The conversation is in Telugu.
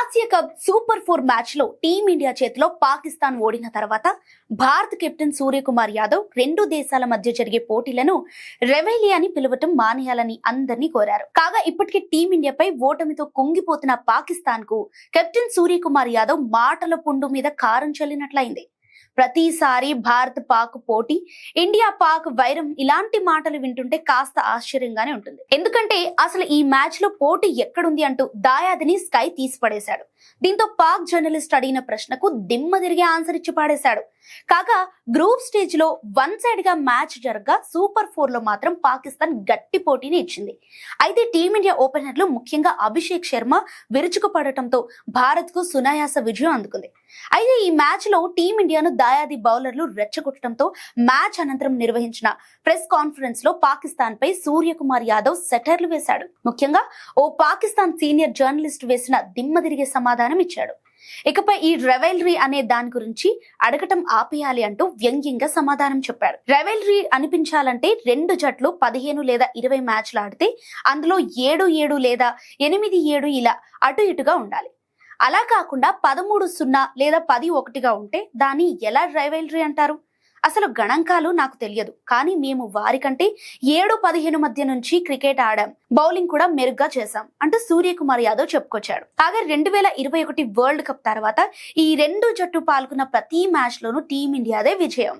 ఆసియా కప్ సూపర్ 4 మ్యాచ్ లో టీమిండియా చేతిలో పాకిస్తాన్ ఓడిన తర్వాత భారత్ కెప్టెన్ సూర్యకుమార్ యాదవ్ రెండు దేశాల మధ్య జరిగే పోటీలను రెవైలీ అని పిలవటం మానేయాలని అందరినీ కోరారు. కాగా ఇప్పటికే టీమిండియాపై ఓటమితో కుంగిపోతున్న పాకిస్తాన్ కు కెప్టెన్ సూర్యకుమార్ యాదవ్ మాటల పుండు మీద కారం చల్లినట్లయింది. ప్రతిసారి భారత్ పాక్ పోటీ, ఇండియా పాక్ వైరం ఇలాంటి మాటలు వింటుంటే కాస్త ఆశ్చర్యంగానే ఉంటుంది. ఎందుకంటే అసలు ఈ మ్యాచ్ లో పోటీ ఎక్కడుంది అంటూ దాయాదిని స్కై తీసిపడేశాడు. దీంతో పాక్ జర్నలిస్ట్ అడిగిన ప్రశ్నకు దిమ్మ తిరిగి ఆన్సర్ ఇచ్చి పాడేశాడు. కాగా గ్రూప్ స్టేజ్ లో వన్ సైడ్ గా మ్యాచ్ జరగగా సూపర్ 4 లో మాత్రం పాకిస్తాన్ గట్టి పోటీని ఇచ్చింది. అయితే టీమిండియా ఓపెనర్లు ముఖ్యంగా అభిషేక్ శర్మ విరుచుకుపడటంతో భారత్ కు సునాయాస విజయం అందుకుంది. అయితే ఈ మ్యాచ్ లో టీమిండియాను దాయాది బౌలర్లు రెచ్చగొట్టడంతో మ్యాచ్ అనంతరం నిర్వహించిన ప్రెస్ కాన్ఫరెన్స్ లో పాకిస్తాన్ పై సూర్యకుమార్ యాదవ్ సెటర్లు వేశాడు. ముఖ్యంగా ఓ పాకిస్తాన్ సీనియర్ జర్నలిస్ట్ వేసిన దిమ్మ తిరిగే సమాధానం ఇచ్చాడు. ఇకపై ఈ రెవైలరీ అనే దాని గురించి అడగటం ఆపేయాలి అంటూ వ్యంగ్యంగా సమాధానం చెప్పాడు. రెవైలరీ అనిపించాలంటే రెండు జట్లు 15 లేదా 20 మ్యాచ్లు ఆడితే అందులో 7-7 లేదా 8-7 ఇలా అటు ఇటుగా ఉండాలి. అలా కాకుండా 13-0 లేదా 10-1గా ఉంటే దాన్ని ఎలా రైవైలరీ అంటారు? అసలు గణాంకాలు నాకు తెలియదు, కానీ మేము వారికంటే 7-15 మధ్య నుంచి క్రికెట్ ఆడాం, బౌలింగ్ కూడా మెరుగ్గా చేశాం అంటూ సూర్యకుమార్ యాదవ్ చెప్పుకొచ్చాడు. కాగా 2021 వరల్డ్ కప్ తర్వాత ఈ రెండు జట్టు పాల్గొన్న ప్రతి మ్యాచ్ లోనూ టీమిండియాదే విజయం.